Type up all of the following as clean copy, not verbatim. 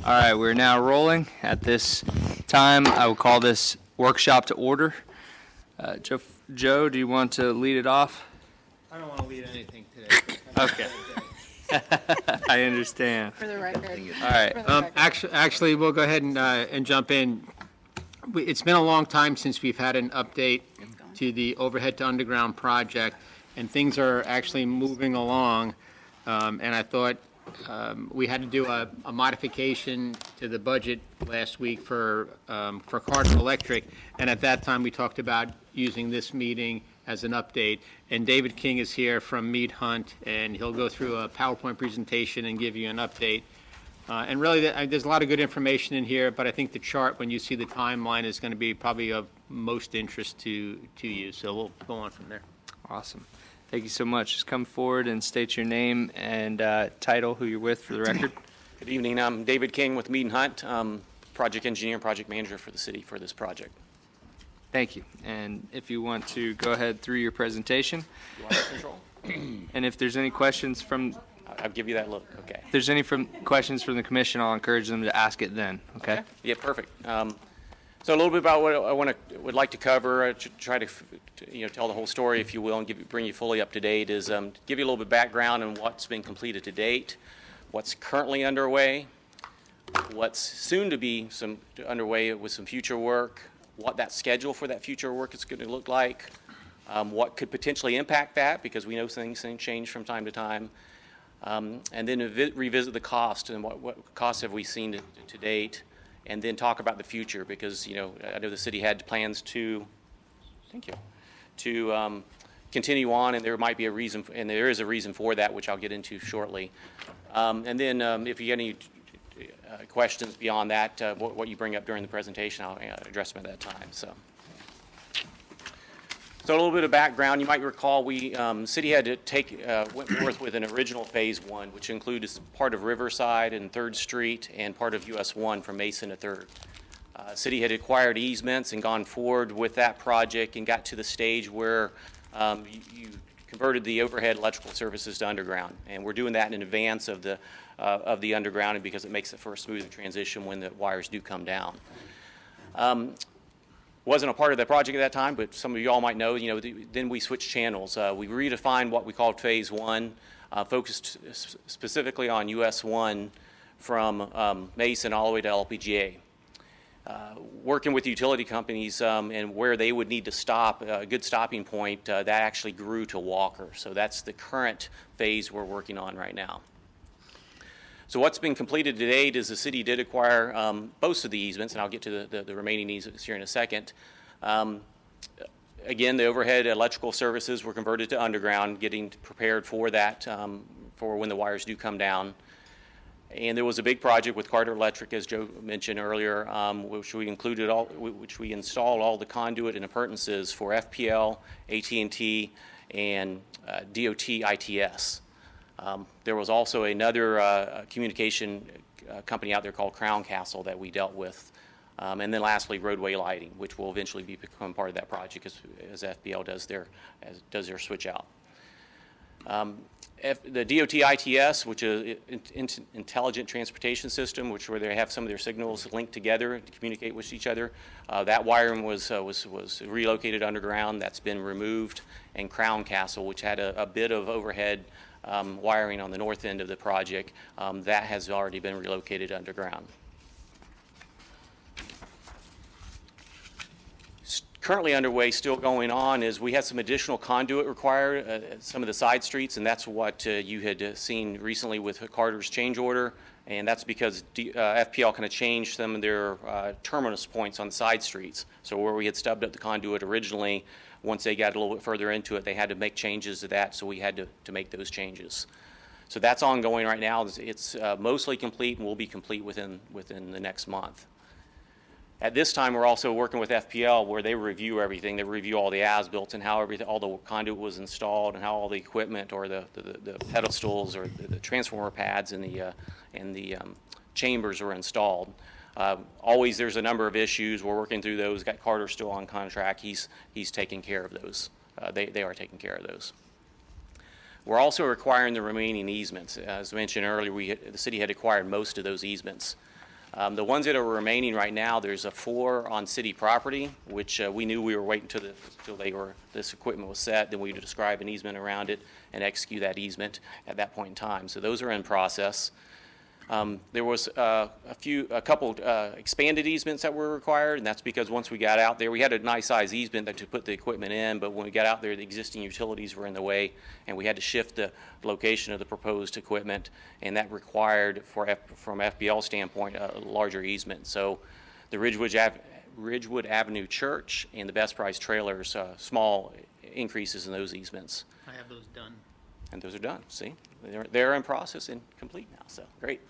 All right, we're now rolling. At this time, I will call this workshop to order. Joe, do you want to lead it off? I don't want to lead anything today. Okay. I understand. For the record. All right. For the record. Actually, we'll go ahead and jump in. It's been a long time since we've had an update to the overhead to underground project, and things are actually moving along. And I thought we had to do a modification to the budget last week for Carter Electric, and at that time we talked about using this meeting as an update. And David King is here from Mead Hunt, and he'll go through a PowerPoint presentation and give you an update. And really, there's a lot of good information in here, but I think the chart, when you see the timeline, is going to be probably of most interest to you. So we'll go on from there. Awesome. Thank you so much. Just come forward and state your name and title, who you're with for the record. Good evening. I'm David King with Mead Hunt, project engineer and project manager for the city for this project. Thank you. And if you want to go ahead through your presentation. You want to control? And if there's any questions from... I'll give you that look. Okay. If there's any questions from the commission, I'll encourage them to ask it then. Okay? Yeah, perfect. So a little bit about what I would like to cover, try to tell the whole story, if you will, and bring you fully up to date, is give you a little bit of background on what's been completed to date, what's currently underway, what's soon to be underway with some future work, what that schedule for that future work is going to look like, what could potentially impact that, because we know things change from time to time, and then revisit the cost and what costs have we seen to date, and then talk about the future, because I know the city had plans to, continue on, and there might be a reason, and there is a reason for that, which I'll get into shortly. And then if you get any questions beyond that, what you bring up during the presentation, I'll address them at that time. So a little bit of background. You might recall city had to take Wentworth with an original phase one, which included part of Riverside and 3rd Street and part of US 1 from Mason to 3rd. City had acquired easements and gone forward with that project and got to the stage where you converted the overhead electrical services to underground. And we're doing that in advance of the undergrounding, because it makes it for a smoother transition when the wires do come down. Wasn't a part of the project at that time, but some of you all might know, then we switched channels. We redefined what we called phase one, focused specifically on US 1 from Mason all the way to LPGA. Working with utility companies and where they would need to stop, a good stopping point, that actually grew to Walker. So that's the current phase we're working on right now. So what's been completed to date is the city did acquire most of the easements, and I'll get to the remaining easements here in a second. Again, the overhead electrical services were converted to underground, getting prepared for that, for when the wires do come down. And there was a big project with Carter Electric, as Joe mentioned earlier, which we installed all the conduit and appurtenances for FPL, AT&T, and DOT ITS. There was also another communication company out there called Crown Castle that we dealt with. And then lastly, roadway lighting, which will eventually become part of that project as FPL does their switch out. The DOT ITS, which is Intelligent Transportation System, where they have some of their signals linked together to communicate with each other, that wiring was relocated underground. That's been removed. And Crown Castle, which had a bit of overhead wiring on the north end of the project, that has already been relocated underground. Currently underway, still going on, is we had some additional conduit required at some of the side streets, and that's what you had seen recently with Carter's change order, and that's because FPL kind of changed some of their terminus points on the side streets. So where we had stubbed up the conduit originally, once they got a little bit further into it, they had to make changes to that, so we had to make those changes. So that's ongoing right now. It's mostly complete and will be complete within the next month. At this time, we're also working with FPL, where they review everything. They review all the as-built and how all the conduit was installed, and how all the equipment, or the pedestals, or the transformer pads and the chambers are installed. Always there's a number of issues. We're working through those. Got Carter still on contract. He's taking care of those. They are taking care of those. We're also requiring the remaining easements. As mentioned earlier, the city had acquired most of those easements. The ones that are remaining right now, there's 4 on city property, which we knew we were waiting till this equipment was set, then we would describe an easement around it and execute that easement at that point in time. So those are in process. There was a couple expanded easements that were required, and that's because once we got out there, we had a nice size easement to put the equipment in, but when we got out there, the existing utilities were in the way, and we had to shift the location of the proposed equipment, and that required, from FPL standpoint, a larger easement. So the Ridgewood Avenue Church and the Best Price Trailers, small increases in those easements. I have those done. And those are done, see? They're in process and complete now, so great.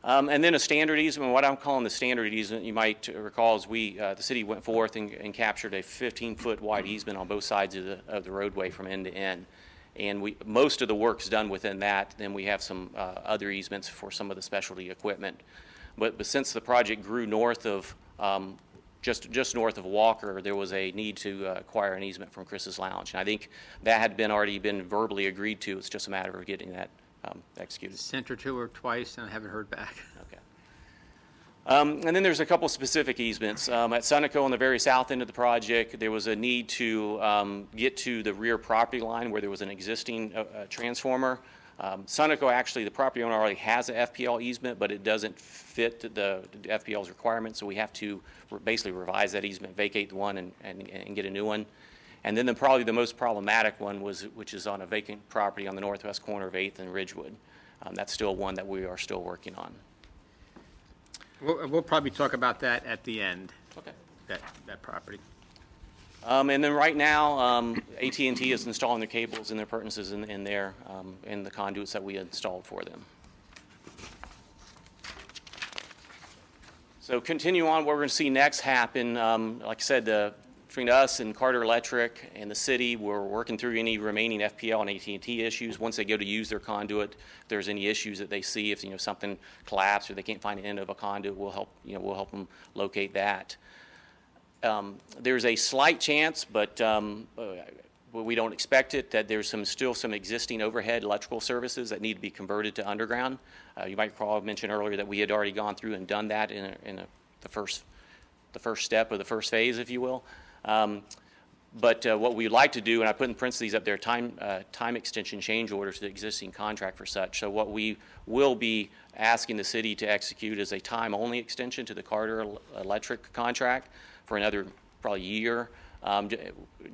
And then a standard easement, what I'm calling the standard easement, you might recall, is the city went forth and captured a 15-foot wide easement on both sides of the roadway from end to end. And most of the work's done within that. Then we have some other easements for some of the specialty equipment. But since the project grew north of, just north of Walker, there was a need to acquire an easement from Chris's Lounge. And I think that had already been verbally agreed to. It's just a matter of getting that executed. Sent her to her twice and I haven't heard back. Okay. And then there's a couple specific easements. At Sunoco on the very south end of the project, there was a need to get to the rear property line where there was an existing transformer. Sunoco, actually, the property owner already has an FPL easement, but it doesn't fit the FPL's requirements, so we have to basically revise that easement, vacate the one, and get a new one. And then probably the most problematic one which is on a vacant property on the northwest corner of 8th and Ridgewood. That's still one that we are still working on. We'll probably talk about that at the end, Okay. that property. And then right now, AT&T is installing their cables and their appurtenances in the conduits that we installed for them. So continue on, what we're going to see next happen, like I said, between us and Carter Electric and the city, we're working through any remaining FPL and AT&T issues. Once they go to use their conduit, if there's any issues that they see, if something collapsed or they can't find an end of a conduit, we'll help them locate that. There's a slight chance, but we don't expect it, that there's still some existing overhead electrical services that need to be converted to underground. You might recall I mentioned earlier that we had already gone through and done that in the first step of the first phase, if you will. But what we'd like to do, and I put in parentheses up there, time extension change order to the existing contract for such. So what we will be asking the city to execute is a time-only extension to the Carter Electric contract for another probably year,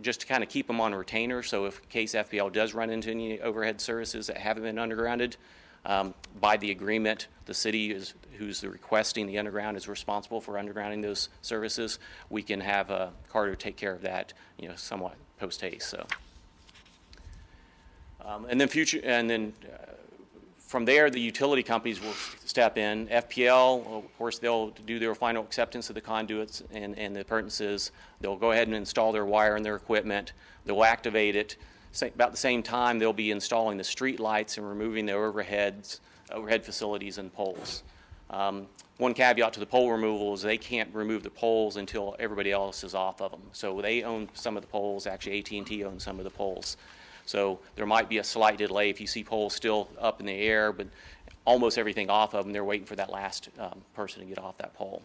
just to kind of keep them on retainer. So if in case FPL does run into any overhead services that haven't been undergrounded, by the agreement, the city who's requesting the underground is responsible for undergrounding those services. We can have Carter take care of that, somewhat post haste. So, and then from there, the utility companies will step in. FPL, of course, they'll do their final acceptance of the conduits and the appurtenances. They'll go ahead and install their wire and their equipment. They'll activate it. About the same time, they'll be installing the street lights and removing the overhead facilities and poles. One caveat to the pole removal is they can't remove the poles until everybody else is off of them. So they own some of the poles. Actually, AT&T owns some of the poles. So there might be a slight delay if you see poles still up in the air, but almost everything off of them. They're waiting for that last person to get off that pole.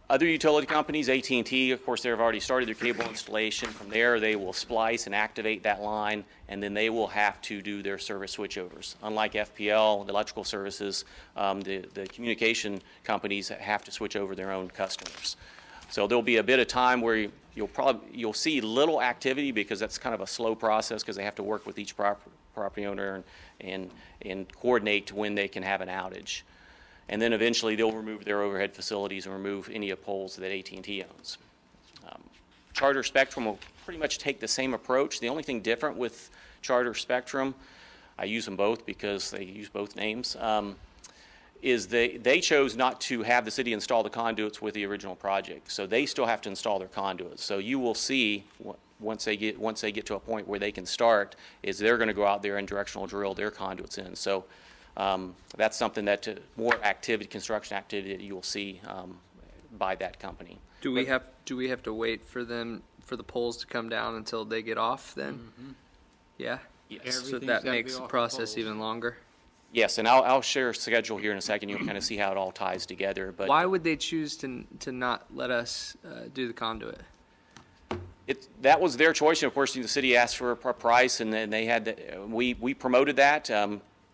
Other utility companies, AT&T, of course, they've already started their cable installation. From there, they will splice and activate that line, and then they will have to do their service switchovers. Unlike FPL, the electrical services, the communication companies have to switch over their own customers. So there'll be a bit of time where you'll see little activity because that's kind of a slow process because they have to work with each property owner and coordinate when they can have an outage. And then eventually they'll remove their overhead facilities and remove any of poles that AT&T owns. Charter Spectrum will pretty much take the same approach. The only thing different with Charter Spectrum, I use them both because they use both names, is they chose not to have the city install the conduits with the original project. So they still have to install their conduits. So you will see once they get to a point where they can start, is they're going to go out there and directional drill their conduits in. So that's something that more construction activity that you will see by that company. Do we have to wait for the poles to come down until they get off then? Mm-hmm. Yeah. Yes. So that makes the process even longer. Yes, and I'll share a schedule here in a second. You'll kind of see how it all ties together. But Why would they choose to not let us do the conduit? that was their choice. And of course, the city asked for a price, and then they had we promoted that,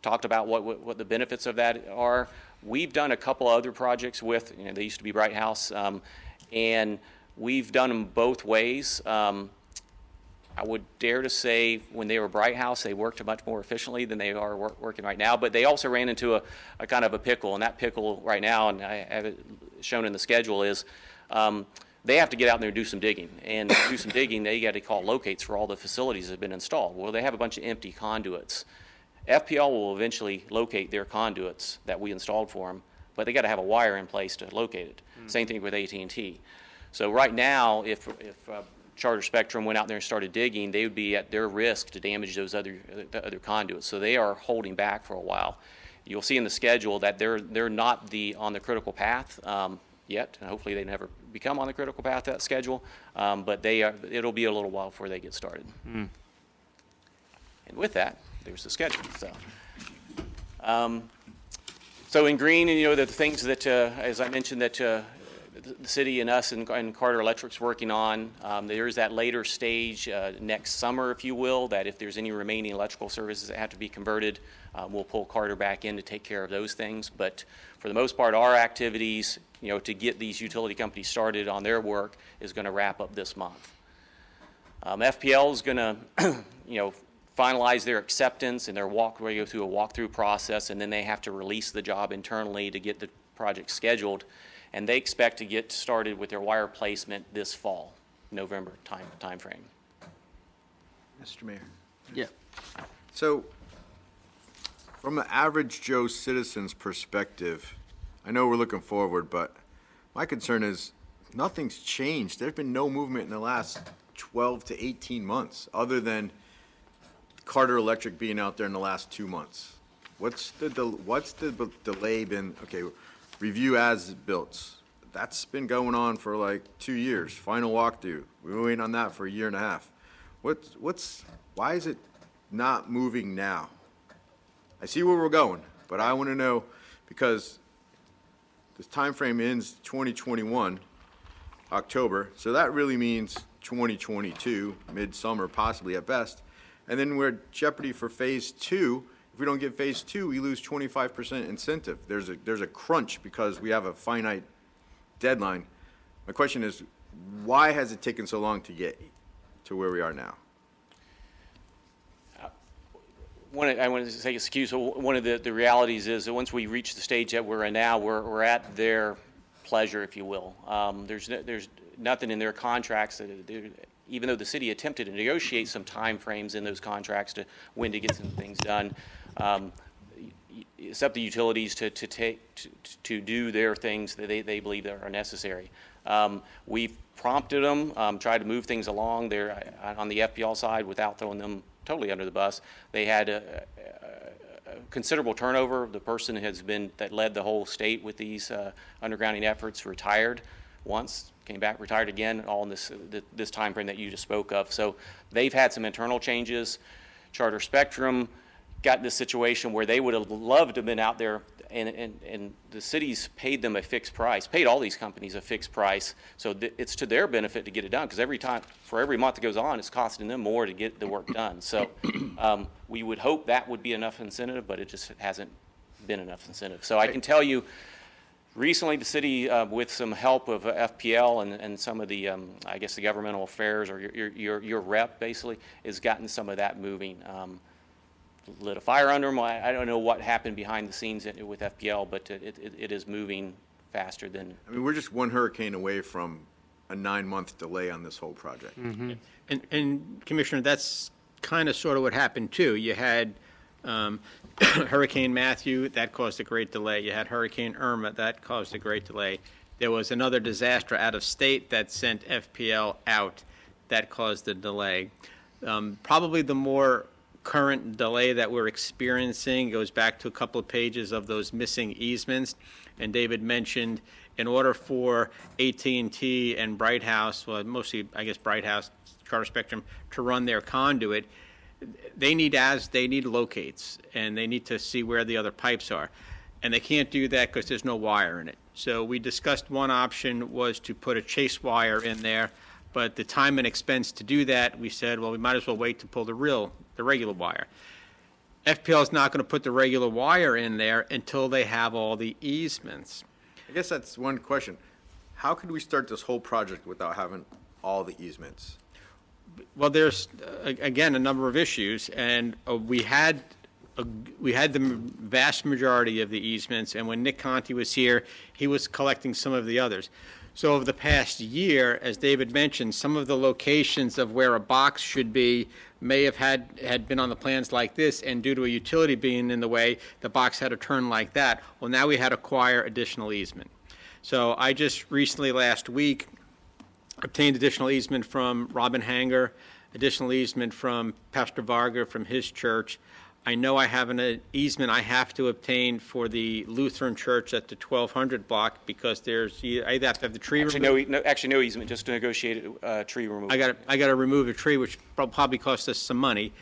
talked about what the benefits of that are. We've done a couple other projects with, they used to be Bright House, and we've done them both ways. I would dare to say when they were Bright House, they worked much more efficiently than they are working right now. But they also ran into a kind of a pickle, and that pickle right now, and I have it shown in the schedule, is they have to get out there and do some digging. And to do some digging, they got to call locates for all the facilities that have been installed. Well, they have a bunch of empty conduits. FPL will eventually locate their conduits that we installed for them, but they got to have a wire in place to locate it. Same thing with AT&T. So right now, if Charter Spectrum went out there and started digging, they would be at their risk to damage those other conduits. So they are holding back for a while. You'll see in the schedule that they're not on the critical path yet, and hopefully they never become on the critical path, that schedule, but it'll be a little while before they get started. And with that, there's the schedule. So in green, and the things that, as I mentioned, that the city and us and Carter Electric's working on, there is that later stage next summer, if you will, that if there's any remaining electrical services that have to be converted, we'll pull Carter back in to take care of those things. But for the most part, our activities, to get these utility companies started on their work is going to wrap up this month. FPL is going to, finalize their acceptance and go through a walkthrough process, and then they have to release the job internally to get the project scheduled. And they expect to get started with their wire placement this fall, November time frame. Mr. Mayor. Yeah. So, from an average Joe citizen's perspective, I know we're looking forward, but my concern is nothing's changed. There's been no movement in the last 12 to 18 months, other than Carter Electric being out there in the last 2 months. What's the delay been? Okay, review as built. That's been going on for like 2 years. Final walkthrough. We were waiting on that for a year and a half. Why is it not moving now? I see where we're going, but I want to know, because this time frame ends 2021, October, so that really means 2022, midsummer possibly at best. And then we're at jeopardy for phase 2. If we don't get phase 2, we lose 25% incentive. There's a crunch because we have a finite deadline. My question is, why has it taken so long to get to where we are now? I want to take excuse. One of the realities is that once we reach the stage that we're in now, we're at their pleasure, if you will. There's nothing in their contracts that, even though the city attempted to negotiate some time frames in those contracts to when to get some things done, it's up to utilities to do their things that they believe that are necessary. We've prompted them, tried to move things along there on the FPL side without throwing them totally under the bus. They had a considerable turnover. The person that led the whole state with these undergrounding efforts retired once, came back, retired again, all in this time frame that you just spoke of. So they've had some internal changes. Charter Spectrum got in this situation where they would have loved to have been out there, and the city's paid them a fixed price, paid all these companies a fixed price. So it's to their benefit to get it done, because for every month that goes on, it's costing them more to get the work done. So we would hope that would be enough incentive, but it just hasn't been enough incentive. So I can tell you, recently, the city, with some help of FPL and some of the, I guess, the governmental affairs, or your rep, basically, has gotten some of that moving. Lit a fire under them. I don't know what happened behind the scenes with FPL, but it is moving faster than. I mean, we're just one hurricane away from a 9-month delay on this whole project. Mm-hmm. And Commissioner, that's kind of sort of what happened too. You had Hurricane Matthew, that caused a great delay. You had Hurricane Irma, that caused a great delay. There was another disaster out of state that sent FPL out, that caused a delay. Probably the more current delay that we're experiencing goes back to a couple of pages of those missing easements. And David mentioned, in order for AT&T and Bright House, well, mostly, I guess, Bright House, Charter Spectrum, to run their conduit, they need locates, and they need to see where the other pipes are. And they can't do that because there's no wire in it. So we discussed one option was to put a chase wire in there, but the time and expense to do that, we said, well, we might as well wait to pull the regular wire. FPL is not going to put the regular wire in there until they have all the easements. I guess that's one question. How could we start this whole project without having all the easements? Well, there's, again, a number of issues, and we had the vast majority of the easements, and when Nick Conti was here, he was collecting some of the others. So over the past year, as David mentioned, some of the locations of where a box should be may have had been on the plans like this, and due to a utility being in the way, the box had to turn like that. Well, now we had to acquire additional easement. So I just recently, last week, obtained additional easement from Robin Hanger, additional easement from Pastor Varga from his church. I know I have an easement I have to obtain for the Lutheran church at the 1200 block because I either have to have the tree removed. Actually, no easement, just to negotiate tree removal. I got to remove a tree, which probably cost us some money.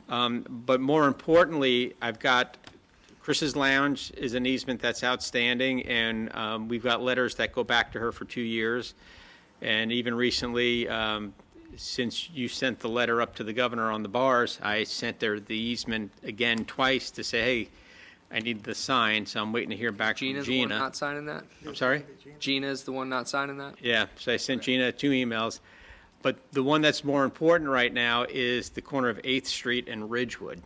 But more importantly, I've got Chris's Lounge is an easement that's outstanding, and we've got letters that go back to her for 2 years. And even recently, since you sent the letter up to the governor on the bars, I sent her the easement again twice to say, hey, I need the sign, so I'm waiting to hear back Gina's from the one Gina. not signing that? I'm sorry? Gina's the one not signing that? Yeah, so I sent Gina 2 emails. But the one that's more important right now is the corner of 8th Street and Ridgewood.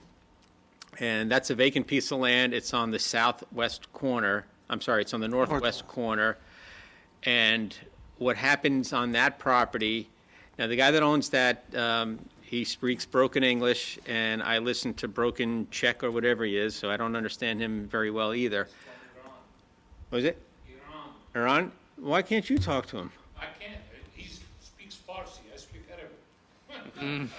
And that's a vacant piece of land. It's on the southwest corner. I'm sorry, it's on the northwest corner. And what happens on that property, now the guy that owns that, he speaks broken English, and I listen to broken Czech or whatever he is, so I don't understand him very well either. What was it? Iran? Why can't you talk to him? I can't. He speaks Farsi. I speak Arabic.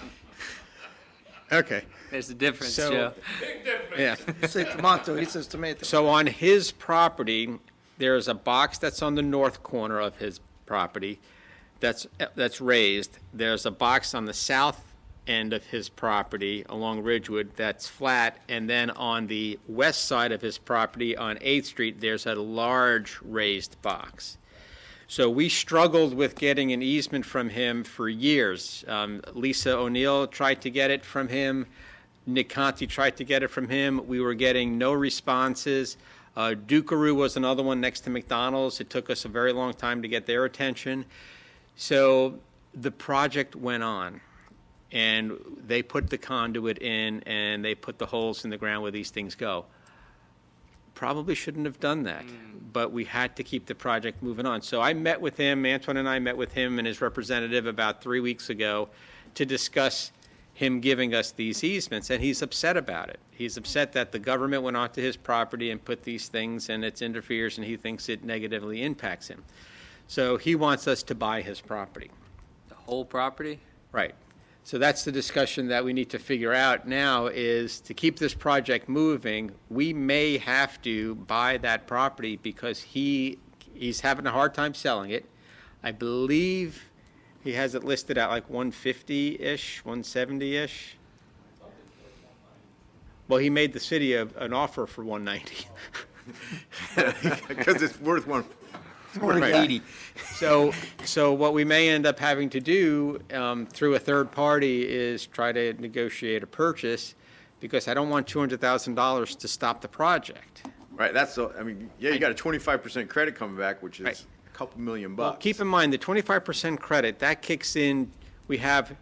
Okay. There's a difference, So- Joe. Big difference. Yeah. You say tomato, he says tomato. So on his property, there's a box that's on the north corner of his property that's raised. There's a box on the south end of his property along Ridgewood that's flat, and then on the west side of his property on 8th Street, there's a large raised box. So we struggled with getting an easement from him for years. Lisa O'Neill tried to get it from him. Nick Conti tried to get it from him. We were getting no responses. Dukaroo was another one next to McDonald's. It took us a very long time to get their attention. So the project went on, and they put the conduit in, and they put the holes in the ground where these things go. Probably shouldn't have done that, but we had to keep the project moving on. So I met with him, Antoine and I met with him and his representative about 3 weeks ago to discuss him giving us these easements, and he's upset about it. He's upset that the government went onto his property and put these things, and it interferes, and he thinks it negatively impacts him. So he wants us to buy his property. The whole property? Right. So that's the discussion that we need to figure out now is to keep this project moving, we may have to buy that property because he's having a hard time selling it. I believe he has it listed at like 150-ish, 170-ish. Well, he made the city an offer for 190. Because it's worth one. More like 80. So what we may end up having to do through a third party is try to negotiate a purchase, because I don't want $200,000 to stop the project. Right, you got a 25% credit coming back, which is Right. a couple $1 million. Well, keep in mind, the 25% credit, that kicks in, we have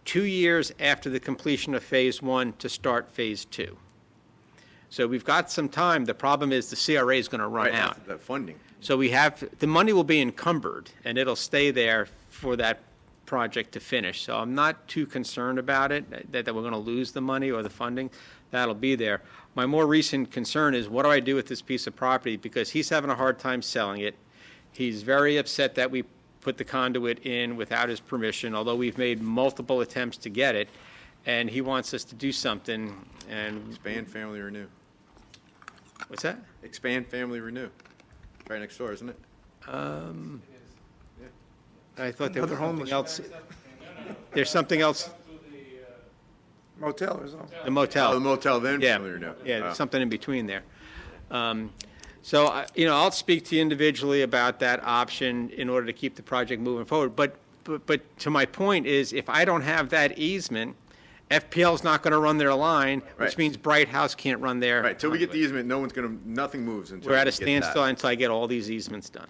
2 years after the completion of Phase 1 to start Phase 2. So we've got some time. The problem is the CRA is going to run Right, out. after that funding. So the money will be encumbered, and it'll stay there for that project to finish. So I'm not too concerned about it, that we're going to lose the money or the funding. That'll be there. My more recent concern is, what do I do with this piece of property? Because he's having a hard time selling it. He's very upset that we put the conduit in without his permission, although we've made multiple attempts to get it, and he wants us to do something, and Expand Family Renew. what's that? Expand Family Renew. Right next door, isn't it? I thought there was Another something homeless. else. There's something else. Motel or something. the motel. Oh, the motel then? Yeah, Familiar now. yeah, something in between there. So, I'll speak to you individually about that option in order to keep the project moving forward. But to my point is, if I don't have that easement, FPL's not going to run their line, which Right. means Bright House can't run their. Right, till we get the easement, nothing moves until. We're at we a get that. standstill until I get all these easements done.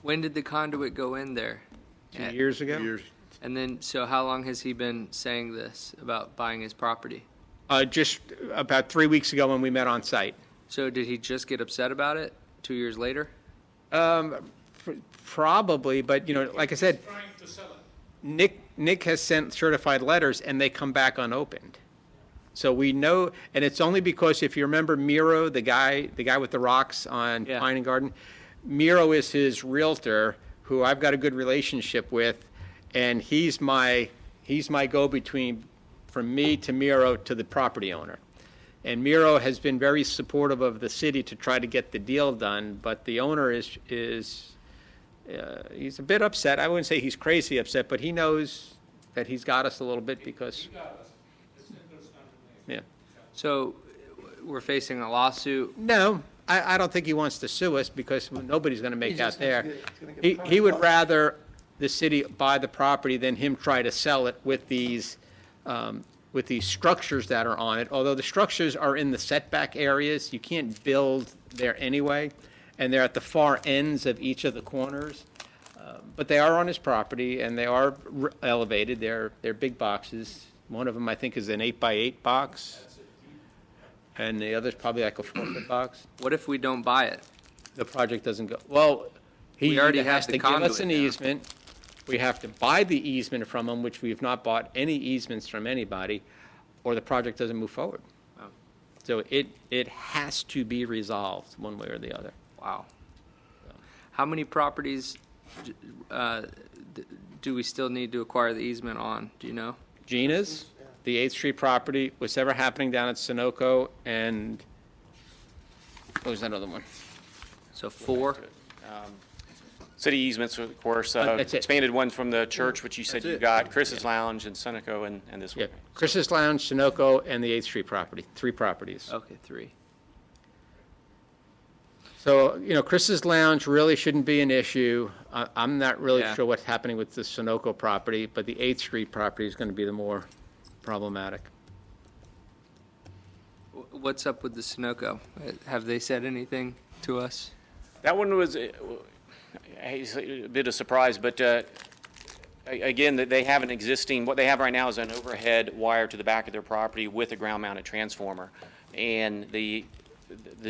When did the conduit go in there? 2 years ago? Years. And then, so how long has he been saying this about buying his property? Just about 3 weeks ago when we met on site. So did he just get upset about it 2 years later? Probably, but, like I said, Trying to sell it. Nick has sent certified letters and they come back unopened. So we know, and it's only because if you remember Miro, the guy with the rocks on Yeah. Pine and Garden, Miro is his realtor, who I've got a good relationship with, and he's my go-between from me to Miro to the property owner. And Miro has been very supportive of the city to try to get the deal done, but the owner is he's a bit upset. I wouldn't say he's crazy upset, but he knows that he's got us a little bit because, yeah. So we're facing a lawsuit. No, I don't think he wants to sue us because nobody's going to make out there. he's gonna get He would rather the city buy the property than him try to sell it with these structures that are on it. Although the structures are in the setback areas, you can't build there anyway, and they're at the far ends of each of the corners. But they are on his property, and they are elevated. They're big boxes. One of them, I think, is an 8x8 box, and the other's probably like a 4-foot box. What if we don't buy it? The project doesn't go, well, he We already either have has the to give us conduit an now. easement, we have to buy the easement from him, which we have not bought any easements from anybody, or the project doesn't move forward. Oh. So it has to be resolved one way or the other. Wow. How many properties do we still need to acquire the easement on? Do you know? Gina's, the 8th Street property, whatever happening down at Sunoco, and what was that other one? So 4? City easements, of course, That's it. expanded ones from the church, which you said you got, Chris's Lounge and Seneco and this Yeah, one. Chris's Lounge, Sunoco, and the 8th Street property, 3 properties. Okay, 3. So, Chris's Lounge really shouldn't be an issue. I'm not really Yeah. sure what's happening with the Sunoco property, but the 8th Street property is going to be the more problematic. What's up with the Sunoco? Have they said anything to us? That one was a bit of surprise, but again, they have an existing, what they have right now is an overhead wire to the back of their property with a ground-mounted transformer. And the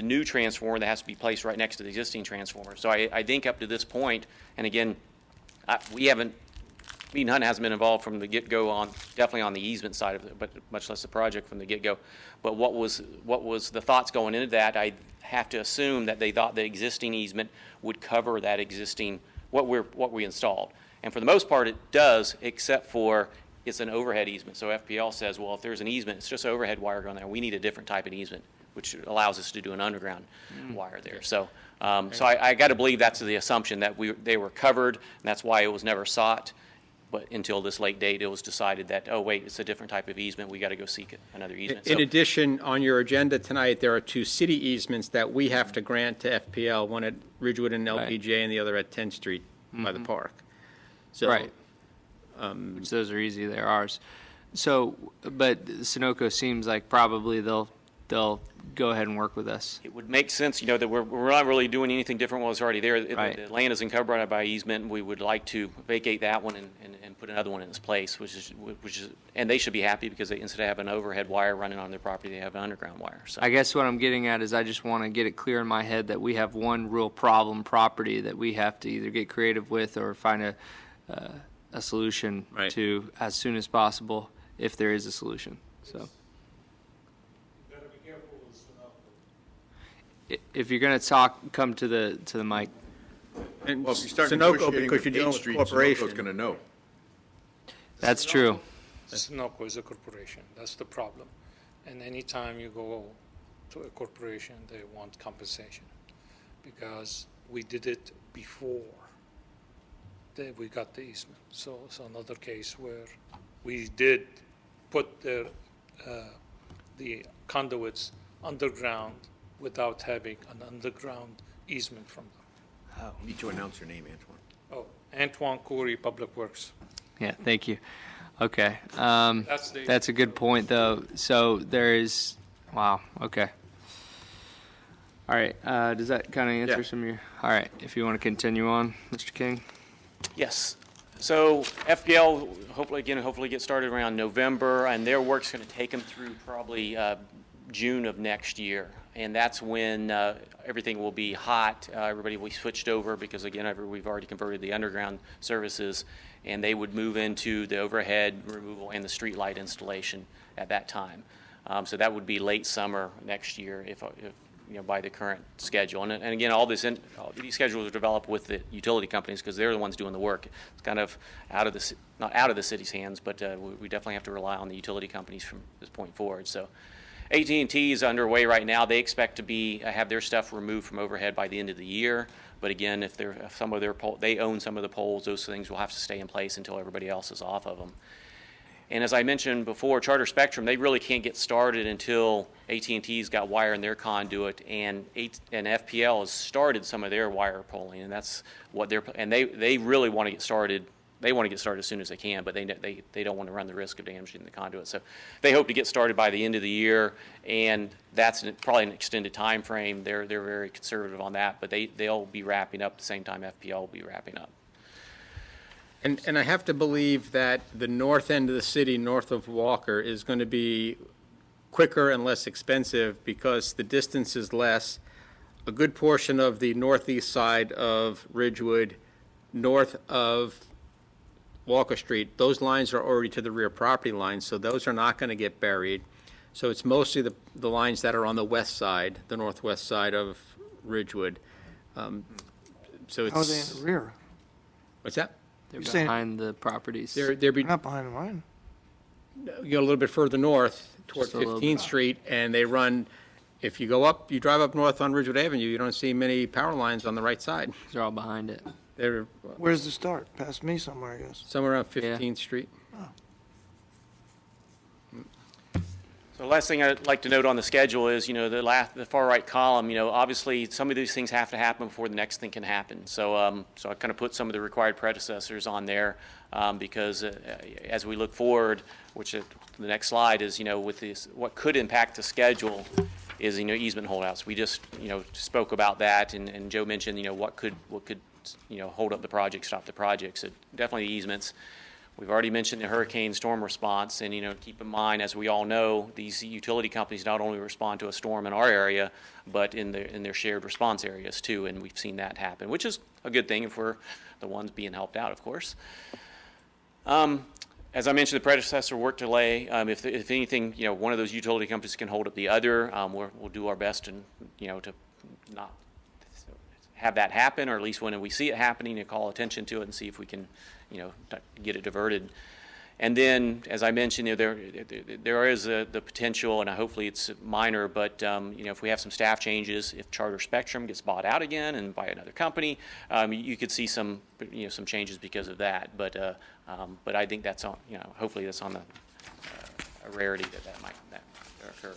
new transformer that has to be placed right next to the existing transformer. So I think up to this point, and again, Mead Hunt hasn't been involved from the get-go definitely on the easement side of it, but much less the project from the get-go. But what was the thoughts going into that? I have to assume that they thought the existing easement would cover that existing, what we installed. And for the most part, it does, except for it's an overhead easement. So FPL says, well, if there's an easement, it's just overhead wire going there. We need a different type of easement, which allows us to do an underground wire there. So I got to believe that's the assumption, that they were covered, and that's why it was never sought. But until this late date, it was decided that, oh, wait, it's a different type of easement. We got to go seek another easement. In So- addition, on your agenda tonight, there are 2 city easements that we have to grant to FPL, one at Ridgewood and LPJ and the other at 10th Street by the park. So, Right. Which those are easy, they're ours. So, but Sunoco seems like probably they'll go ahead and work with us. It would make sense, that we're not really doing anything different from what was already there. Right. The land is encumbered by easement, and we would like to vacate that one and put another one in its place, which is, and they should be happy because instead of having an overhead wire running on their property, they have an underground wire. So I guess what I'm getting at is I just want to get it clear in my head that we have one real problem property that we have to either get creative with or find a solution Right. to as soon as possible, if there is a solution. So Gotta be careful with Sunoco. if you're going to talk, come to the mic. and Well, if you start Sunoco, negotiating because with you're dealing 8th with Street, corporation. Sunoco's gonna know. That's true. Sunoco is a corporation, that's the problem. And anytime you go to a corporation, they want compensation. Because we did it before we got the easement. So it's another case where we did put the conduits underground without having an underground easement from them. Need to announce your name, Antoine. Oh, Antoine Corey, Public Works. Yeah, thank you. Okay. That's the- That's a good point, though. So there is, wow, okay. All right, does that kind of answer Yeah. some of your, all right, if you want to continue on, Mr. King? Yes. So FPL, hopefully get started around November, and their work's going to take them through probably June of next year. And that's when everything will be hot. Everybody will be switched over because, again, we've already converted the underground services, and they would move into the overhead removal and the street light installation at that time. So that would be late summer next year if by the current schedule. And again, all these schedules are developed with the utility companies because they're the ones doing the work. It's kind of not out of the city's hands, but we definitely have to rely on the utility companies from this point forward. So AT&T is underway right now. They expect to have their stuff removed from overhead by the end of the year. But again, if they own some of the poles, those things will have to stay in place until everybody else is off of them. And as I mentioned before, Charter Spectrum, they really can't get started until AT&T's got wire in their conduit, and FPL has started some of their wire pulling, and that's what they really want to get started. They want to get started as soon as they can, but they don't want to run the risk of damaging the conduit. So they hope to get started by the end of the year, and that's probably an extended time frame. They're very conservative on that, but they'll be wrapping up the same time FPL will be wrapping up. And I have to believe that the north end of the city, north of Walker, is going to be quicker and less expensive because the distance is less. A good portion of the northeast side of Ridgewood, north of Walker Street, those lines are already to the rear property line, so those are not going to get buried. So it's mostly the lines that are on the west side, the northwest side of Ridgewood. So it's. How are they in the rear? What's that? They're You're saying- behind the properties. They're Not behind mine. you go a little bit further north toward Just a little 15th bit. Street, and they run, if you drive up north on Ridgewood Avenue, you don't see many power lines on the right side. They're all behind it. They're Where's the start? Past me somewhere, I guess. somewhere around 15th Street. So the last thing I'd like to note on the schedule is, the far right column, obviously some of these things have to happen before the next thing can happen. So, so I kind of put some of the required predecessors on there because as we look forward, which the next slide is, with this, what could impact the schedule is, easement holdouts. We just, spoke about that, and Joe mentioned, what could hold up the project, stop the project. So definitely the easements. We've already mentioned the hurricane storm response, and keep in mind, as we all know, these utility companies not only respond to a storm in our area, but in their shared response areas too, and we've seen that happen, which is a good thing if we're the ones being helped out, of course. As I mentioned, the predecessor work delay. If anything, one of those utility companies can hold up the other. We'll do our best to not have that happen, or at least when we see it happening, to call attention to it and see if we can, get it diverted. And then, as I mentioned, there is the potential, and hopefully it's minor, but if we have some staff changes, if Charter Spectrum gets bought out again and by another company, you could see some some changes because of that. But I think that's on hopefully that's on a rarity that might occur.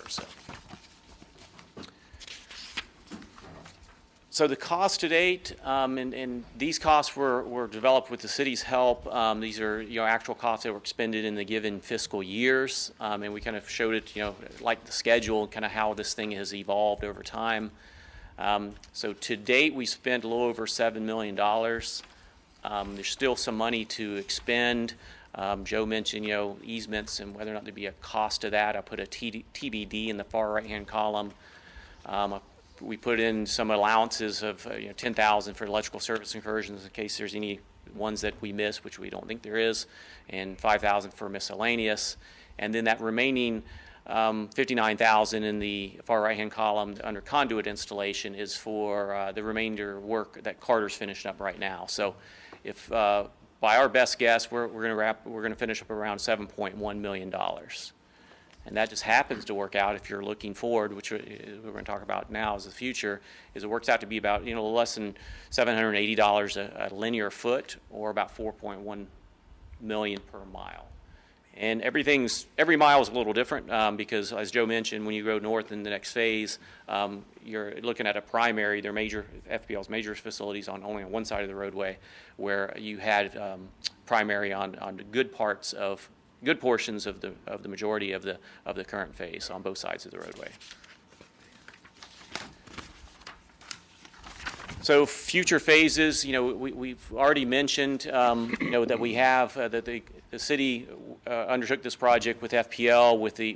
So the cost to date, and these costs were developed with the city's help. These are actual costs that were expended in the given fiscal years, and we kind of showed it, like the schedule, kind of how this thing has evolved over time. So to date, we spent a little over $7 million. There's still some money to expend. Joe mentioned easements and whether or not there'd be a cost to that. I put a TBD in the far right-hand column. We put in some allowances of $10,000 for electrical service incursions in case there's any ones that we miss, which we don't think there is, and $5,000 for miscellaneous. And then that remaining $59,000 in the far right-hand column under conduit installation is for the remainder work that Carter's finishing up right now. So, if by our best guess, we're going to finish up around $7.1 million. And that just happens to work out if you're looking forward, which we're going to talk about now as the future, is it works out to be about less than $780 a linear foot, or about $4.1 million per mile. And every mile is a little different, because as Joe mentioned, when you go north in the next phase, you're looking at a primary, their major, FPL's major facilities only on one side of the roadway, where you had primary on good portions of the majority of the current phase on both sides of the roadway. So future phases, we've already mentioned, that we have, that the city undertook this project with FPL with the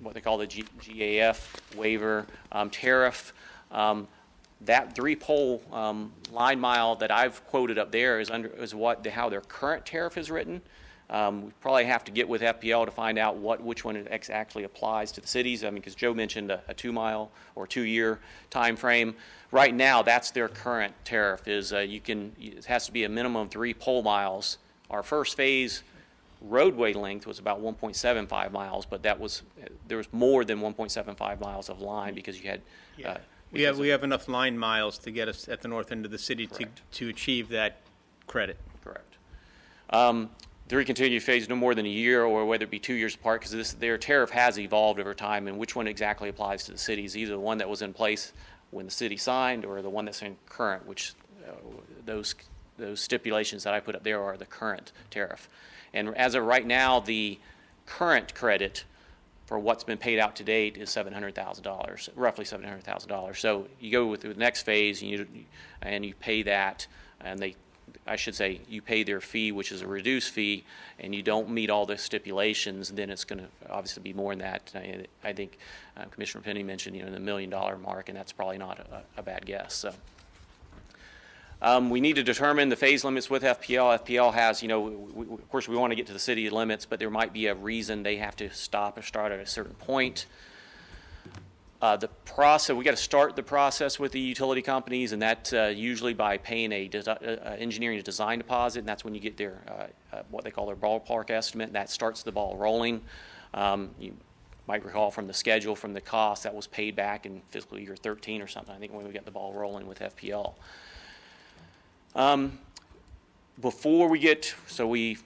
what they call the GAF waiver tariff. That 3-pole line mile that I've quoted up there is how their current tariff is written. We probably have to get with FPL to find out which one actually applies to the cities. Because Joe mentioned a 2-mile or 2-year time frame. Right now, that's their current tariff. It has to be a minimum of 3 pole miles. Our first phase roadway length was about 1.75 miles, but there was more than 1.75 miles of line because you had. We have enough line miles to get us at the north end of the city to achieve that credit. Correct. The continued phase no more than a year, or whether it be 2 years apart, because their tariff has evolved over time, and which one exactly applies to the cities, either the one that was in place when the city signed or the one that's in current, which those stipulations that I put up there are the current tariff. And as of right now, the current credit for what's been paid out to date is $700,000, roughly $700,000. So you go with the next phase and you pay that, and you pay their fee, which is a reduced fee, and you don't meet all the stipulations, then it's going to obviously be more than that. I think Commissioner Penny mentioned, the $1 million mark, and that's probably not a bad guess. So we need to determine the phase limits with FPL. FPL has, of course, we want to get to the city limits, but there might be a reason they have to stop or start at a certain point. The process, we got to start the process with the utility companies, and that's usually by paying a engineering design deposit, and that's when you get their what they call their ballpark estimate, and that starts the ball rolling. You might recall from the schedule, from the cost, that was paid back in fiscal year 13 or something, I think, when we got the ball rolling with FPL. We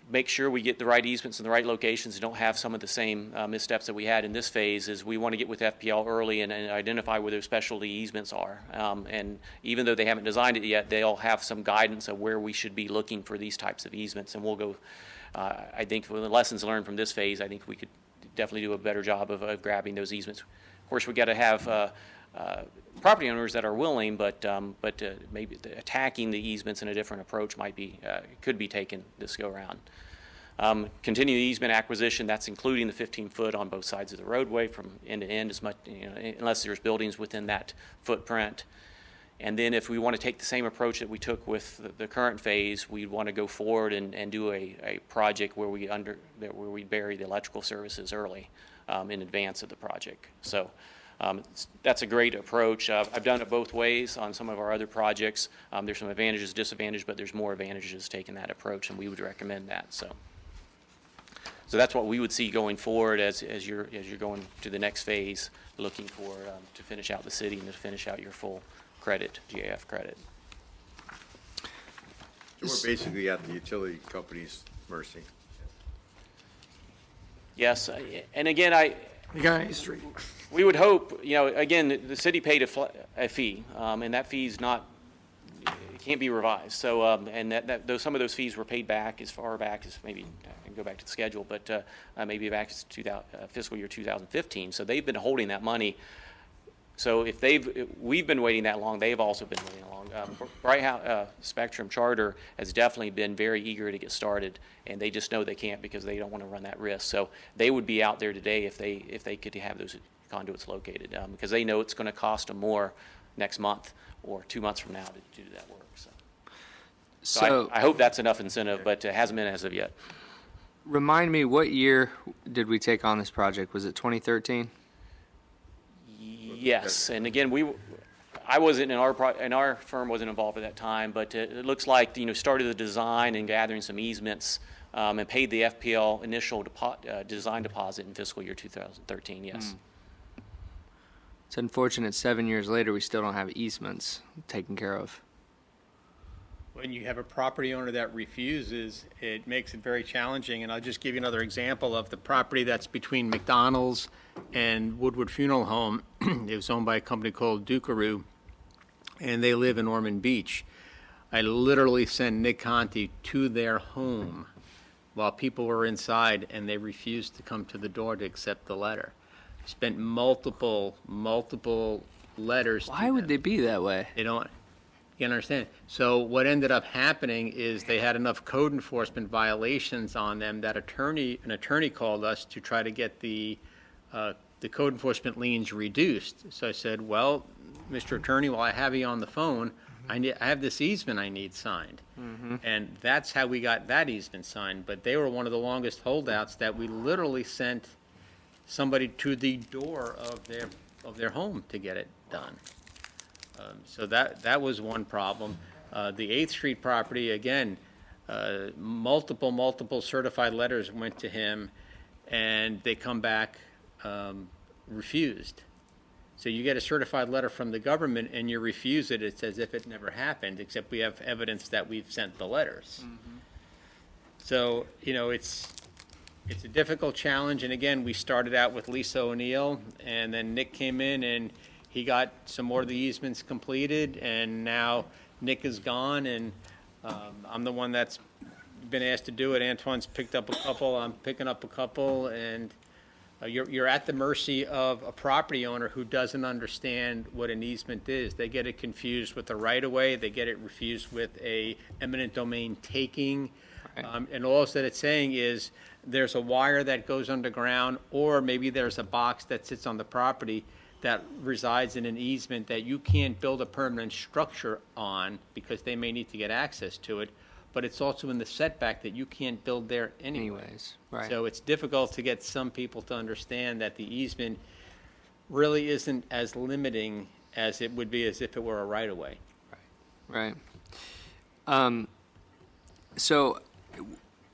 make sure we get the right easements in the right locations and don't have some of the same missteps that we had in this phase, is we want to get with FPL early and identify where those specialty easements are. And even though they haven't designed it yet, they'll have some guidance of where we should be looking for these types of easements. And we'll go, I think, with the lessons learned from this phase, I think we could definitely do a better job of grabbing those easements. Of course, we got to have property owners that are willing, but maybe attacking the easements in a different approach could be taken this go around. Continue the easement acquisition. That's including the 15-foot on both sides of the roadway from end to end, as much, unless there's buildings within that footprint. And then, if we want to take the same approach that we took with the current phase, we want to go forward and do a project where we bury the electrical services early in advance of the project. So. That's a great approach. I've done it both ways on some of our other projects. There's some advantages, disadvantages, but there's more advantages taking that approach, and we would recommend that. So that's what we would see going forward as you're going to the next phase, looking for to finish out the city and to finish out your full credit, GAF credit. So we're basically at the utility company's mercy. Yes, and again, You got any street? we would hope, again, the city paid a fee, and that fee's it can't be revised. So, and though some of those fees were paid back as far back as maybe, I can go back to the schedule, but maybe back to fiscal year 2015. So they've been holding that money. So if we've been waiting that long, they've also been waiting long. Bright House Spectrum Charter has definitely been very eager to get started, and they just know they can't because they don't want to run that risk. So they would be out there today if they could have those conduits located, because they know it's going to cost them more next month or 2 months from now to do that work. So I hope that's enough incentive, but it hasn't been as of yet. Remind me, what year did we take on this project? Was it 2013? Yes, and again, I wasn't in our firm wasn't involved at that time, but it looks like started the design and gathering some easements and paid the FPL initial design deposit in fiscal year 2013. Yes. It's unfortunate 7 years later we still don't have easements taken care of. When you have a property owner that refuses, it makes it very challenging. And I'll just give you another example of the property that's between McDonald's and Woodward Funeral Home. It was owned by a company called Ducaroo, and they live in Ormond Beach. I literally sent Nick Conti to their home while people were inside, and they refused to come to the door to accept the letter. Spent multiple letters. to Why would them. they be that way? They don't, you understand? So what ended up happening is they had enough code enforcement violations on them that an attorney called us to try to get the code enforcement liens reduced. So I said, well, Mr. Attorney, while I have you on the phone, I have this easement I need signed. And that's how we got that easement signed. But they were one of the longest holdouts that we literally sent somebody to the door of their home to get it done. So that was one problem. The 8th Street property, again, multiple certified letters went to him, and they come back refused. So you get a certified letter from the government and you refuse it, it's as if it never happened, except we have evidence that we've sent the letters. So, it's a difficult challenge, and again, we started out with Lisa O'Neill, and then Nick came in and he got some more of the easements completed, and now Nick is gone, and I'm the one that's been asked to do it. Antoine's picked up a couple, I'm picking up a couple, and you're at the mercy of a property owner who doesn't understand what an easement is. They get it confused with a right-of-way, they get it refused with a eminent domain taking, and all that it's saying is there's a wire that goes underground, or maybe there's a box that sits on the property that resides in an easement that you can't build a permanent structure on because they may need to get access to it, but it's also in the setback that you can't build there Anyways, right. So it's difficult to get some people to understand that the easement really isn't as limiting as it would be as if it were a right-of-way. Right. So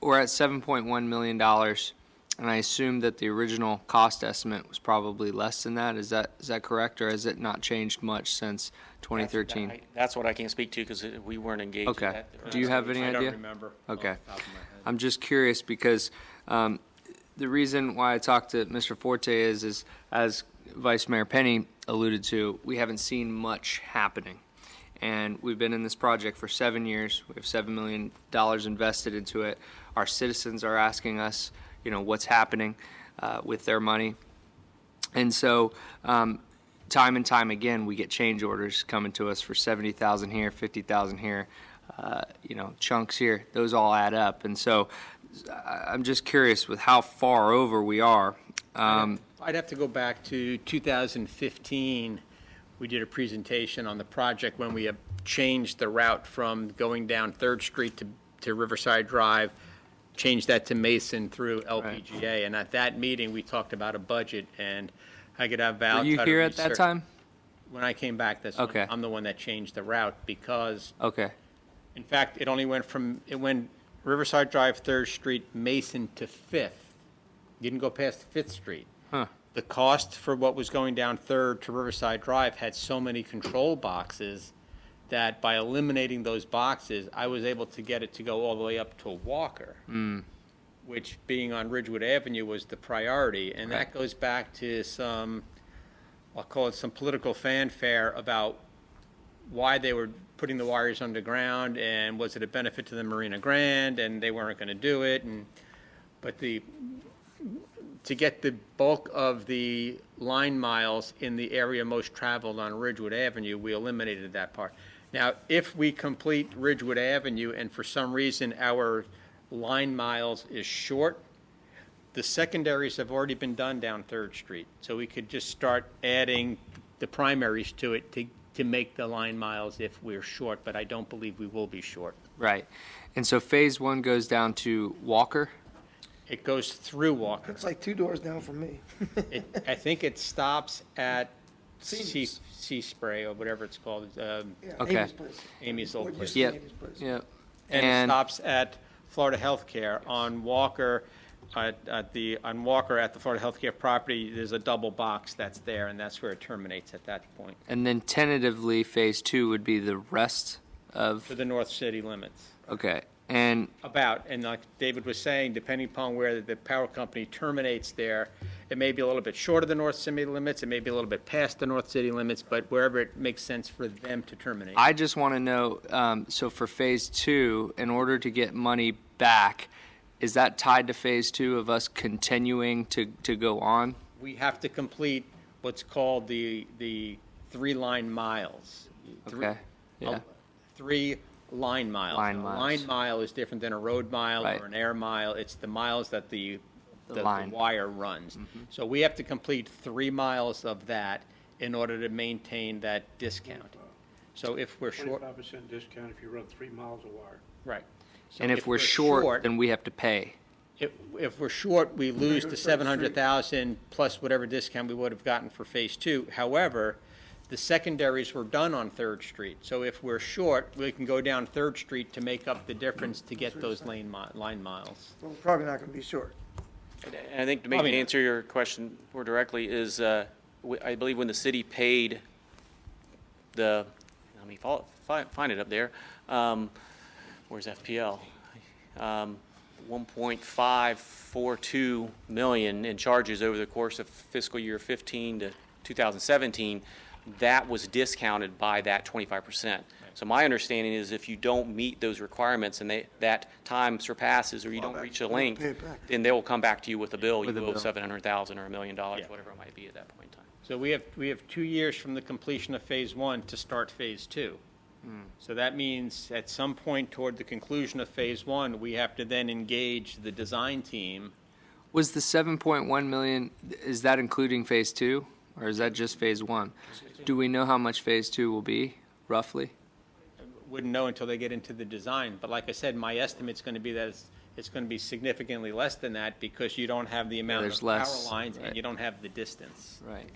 we're at $7.1 million, and I assume that the original cost estimate was probably less than that. Is that correct, or has it not changed much since 2013? That's what I can't speak to because we weren't engaged. Okay. in that. Do you have any I idea? don't remember. Okay. Off the top of my head. I'm just curious because the reason why I talked to Mr. Forte is, as Vice Mayor Penny alluded to, we haven't seen much happening. And we've been in this project for 7 years. We have $7 million invested into it. Our citizens are asking us, what's happening with their money. And so time and time again, we get change orders coming to us for 70,000 here, 50,000 here, chunks here. Those all add up. And so I'm just curious with how far over we are. I'd have to go back to 2015. We did a presentation on the project when we have changed the route from going down 3rd Street to Riverside Drive, changed that to Mason through LPGA. And at that meeting, we talked about a budget, and I could have Val. Were you try to here at that research- time? When I came back, Okay. I'm the one that changed the route because, Okay. in fact, it went Riverside Drive, 3rd Street, Mason to 5th. Didn't go past 5th Street. Huh. The cost for what was going down 3rd to Riverside Drive had so many control boxes that by eliminating those boxes, I was able to get it to go all the way up to Walker, which, being on Ridgewood Avenue, was the priority. And that goes back to I'll call it some political fanfare about why they were putting the wires underground and was it a benefit to the Marina Grande, and they weren't going to do it. But to get the bulk of the line miles in the area most traveled on Ridgewood Avenue, we eliminated that part. Now, if we complete Ridgewood Avenue and for some reason our line miles is short, the secondaries have already been done down 3rd Street. So we could just start adding the primaries to it to make the line miles if we're short, but I don't believe we will be short. Right. And so phase 1 goes down to Walker? It goes through Walker. It's like 2 doors down from me. I think it stops at Seniors. Sea Spray or whatever it's called, Yeah, Okay. Amy's place. Amy's old What place. used to be Yep. Amy's place. Yep. And it stops at Florida Healthcare on Walker. On Walker at the Florida Healthcare property, there's a double box that's there, and that's where it terminates at that point. And then tentatively, phase 2 would be the rest of, To the north city limits. okay, and And like David was saying, depending upon where the power company terminates there, it may be a little bit short of the north city limits, it may be a little bit past the north city limits, but wherever it makes sense for them to terminate. I just want to know, so for phase two, in order to get money back, is that tied to phase two of us continuing to go on? We have to complete what's called the 3-line miles. Okay, yeah. 3 line miles. Line Now, miles. A line mile is different than a road mile Right. or an air mile. It's the miles that the line. wire runs. So we have to complete 3 miles of that in order to maintain that discount. So if we're short, 25% discount if you run 3 miles of wire. right. So And if we're short, then we have to pay. If we're short, we lose the 700,000 plus whatever discount we would have gotten for phase two. However, the secondaries were done on Third Street. So if we're short, we can go down Third Street to make up the difference to get those line miles. Well, we're probably not gonna be short. And I think to maybe Probably not. answer your question more directly is, I believe when the city paid let me find it up there. Where's FPL? 1.542 million in charges over the course of fiscal year 15 to 2017, that was discounted by that 25%. So my understanding is if you don't meet those requirements and that time surpasses or you don't reach the length, pay it back. then they will come back to you with a bill. You With a owe bill. 700,000 or $1 million, Yeah. whatever it might be at that point in time. So we have 2 years from the completion of phase one to start phase two. So that means at some point toward the conclusion of phase one, we have to then engage the design team. Was the 7.1 million, is that including phase two, or is that just phase one? Do we know how much phase two will be, roughly? Wouldn't know until they get into the design. But like I said, my estimate's going to be that it's going to be significantly less than that because you don't have the amount there's of power less, lines right. and you don't have the distance. Right.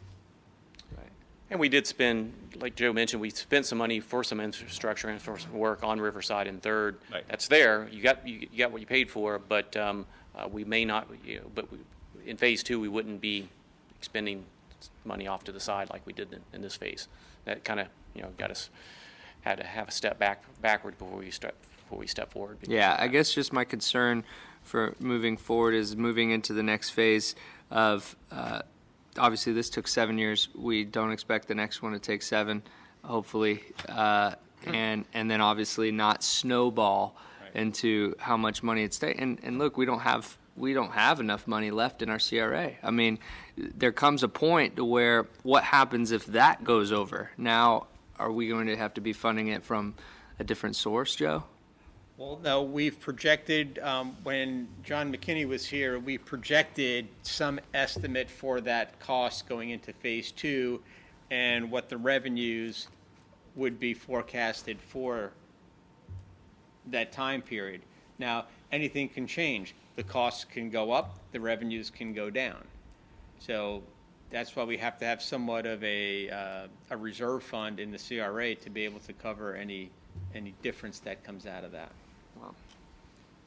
Right. And we did spend, like Joe mentioned, we spent some money for some infrastructure and for some work on Riverside and Third. Right. That's there. You got what you paid for, but we may not, in phase two, we wouldn't be expending money off to the side like we did in this phase. That kind of, got us, had to have a step backward before we step forward. Yeah, I guess just my concern for moving forward is moving into the next phase of, obviously this took 7 years. We don't expect the next one to take 7, hopefully. And then obviously not snowball into how much money it's taking. And look, we don't have enough money left in our CRA. I mean, there comes a point to where what happens if that goes over? Now, are we going to have to be funding it from a different source, Joe? Well, no, we've projected, when John McKinney was here, we projected some estimate for that cost going into phase two and what the revenues would be forecasted for that time period. Now, anything can change. The costs can go up, the revenues can go down. So that's why we have to have somewhat of a reserve fund in the CRA to be able to cover any difference that comes out of that. Wow.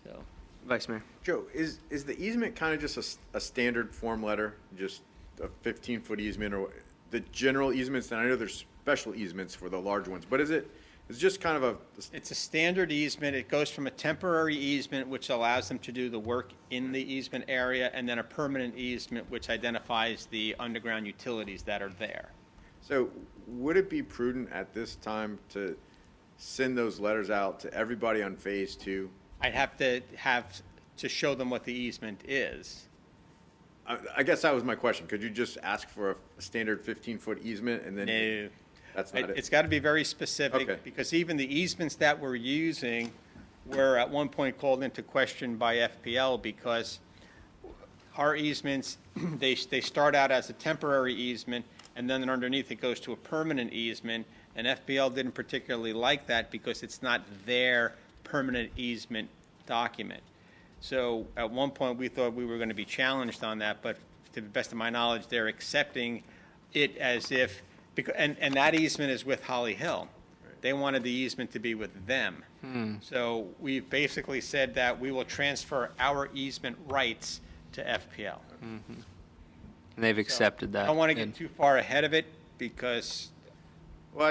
So, Vice Mayor. Joe, is the easement kind of just a standard form letter, just a 15-foot easement, or the general easements? And I know there's special easements for the large ones, but it's just kind of it's a standard easement. It goes from a temporary easement, which allows them to do the work in the easement area, and then a permanent easement, which identifies the underground utilities that are there. So would it be prudent at this time to send those letters out to everybody on phase two? I'd have to show them what the easement is. I guess that was my question. Could you just ask for a standard 15-foot easement and then? No. That's not it? It's got to be very specific, Okay. because even the easements that we're using were at one point called into question by FPL, because our easements, they start out as a temporary easement, and then underneath it goes to a permanent easement, and FPL didn't particularly like that because it's not their permanent easement document. So at one point, we thought we were going to be challenged on that, but to the best of my knowledge, they're accepting it as if, and that easement is with Holly Hill. They wanted the easement to be with them. So we've basically said that we will transfer our easement rights to FPL. And they've accepted that. I don't want to And- get too far ahead of it because, Well,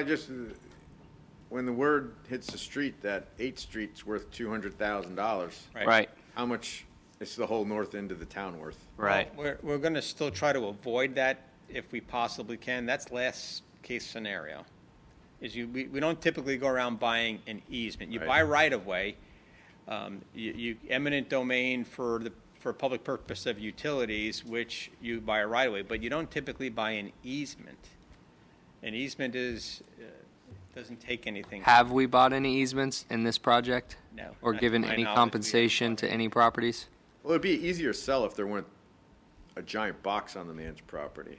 when the word hits the street that 8th Street's worth $200,000, Right, how much is the whole north end of the town worth? right. We're going to still try to avoid that if we possibly can. That's last case scenario. We don't typically go around buying an easement. You Right. buy right of way, you eminent domain for public purpose of utilities, which you buy a right of way, but you don't typically buy an easement. An easement doesn't take anything. Have we bought any easements in this project? No. Or Not to given my any knowledge, we compensation to any properties? Well, it'd be easier to sell if there weren't a giant box on the man's property.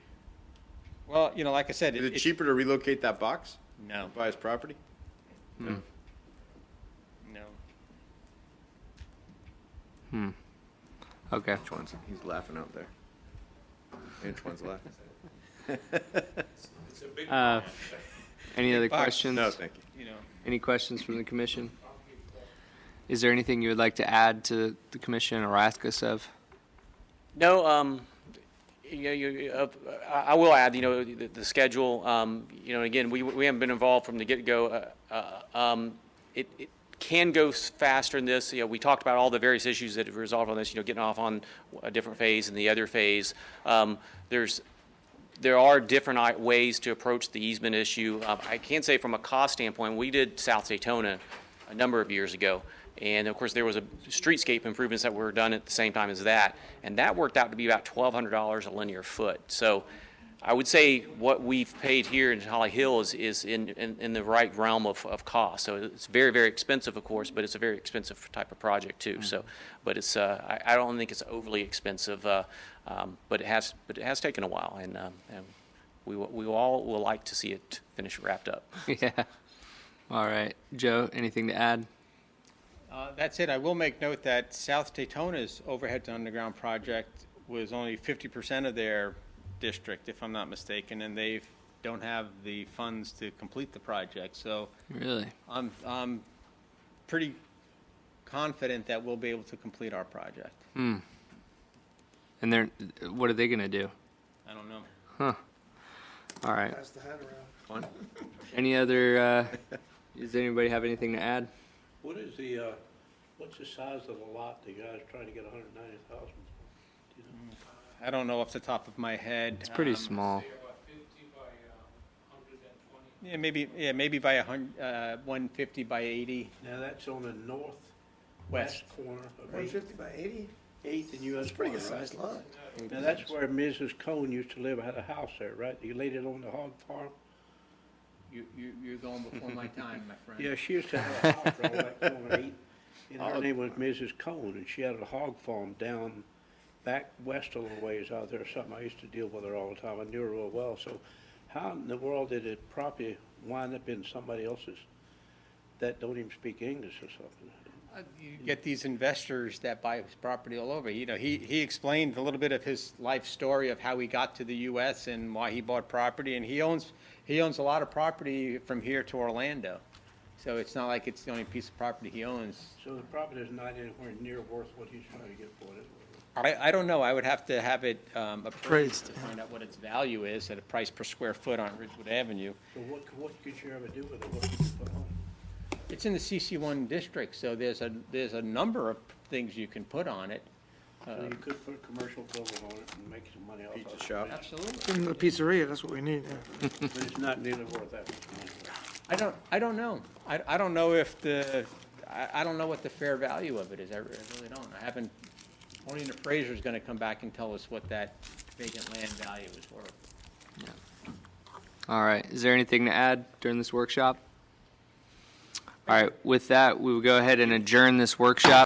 Well, like I said, Is it cheaper to relocate that box? No, Buy his property? no. Okay. Which one's, he's laughing out there. Which one's laughing? Any other box. questions? No, thank you. Any questions from the commission? Is there anything you would like to add to the commission or ask us of? No, I will add, the schedule, again, we haven't been involved from the get-go. It can go faster than this. We talked about all the various issues that have resolved on this, getting off on a different phase and the other phase. There are different ways to approach the easement issue. I can say from a cost standpoint, we did South Daytona a number of years ago. And of course, there was a streetscape improvements that were done at the same time as that. And that worked out to be about $1,200 a linear foot. So I would say what we've paid here in Holly Hill is in the right realm of cost. So it's very, very expensive, of course, but it's a very expensive type of project too. Mm-hmm. So, but it's I don't think it's overly expensive, but it has taken a while, and we all will like to see it finish wrapped up. Yeah. All right. Joe, anything to add? That's it. I will make note that South Daytona's overhead to underground project was only 50% of their district, if I'm not mistaken, and they don't have the funds to complete the project. So Really? I'm pretty confident that we'll be able to complete our project. And what are they going to do? I don't know. All right. Pass the hat around. Fun? Any other, does anybody have anything to add? What is what's the size of the lot the guy's trying to get 190,000? I don't know off the top of my head. It's pretty small. Yeah, maybe by 150 by 80 Now, that's on the northwest west. corner of 150 by 80? 8th and US That's a pretty good 1, right? sized lot. Now, that's where Mrs. Cohn used to live, had a house there, right? You laid it on the hog farm? You're going before my time, my friend. Yeah, she used to have a house right on that corner 8. And her name was Mrs. Cohn, and she had a hog farm down back west a little ways out there or something. I used to deal with her all the time. I knew her real well. So how in the world did it properly wind up in somebody else's that don't even speak English or something? You get these investors that buy his property all over. He explained a little bit of his life story of how he got to the U.S. and why he bought property, and he owns a lot of property from here to Orlando. So it's not like it's the only piece of property he owns. So the property is not anywhere near worth what he's trying to get for it. I don't know. I would have to have it appraised to find out what its value is at a price per square foot on Ridgewood Avenue. So what could you ever do with it? What could you put on? It's in the CC1 district, so there's a number of things you can put on it. So you could put a commercial building on it and make some money off of it. Pizza shop? Absolutely. Give them a pizzeria, that's what we need, yeah. But it's not nearly worth that much money. I don't know. I don't know if I don't know what the fair value of it is. I really don't. Only an appraiser is going to come back and tell us what that vacant land value is worth. All right. Is there anything to add during this workshop? All right. With that, we will go ahead and adjourn this workshop.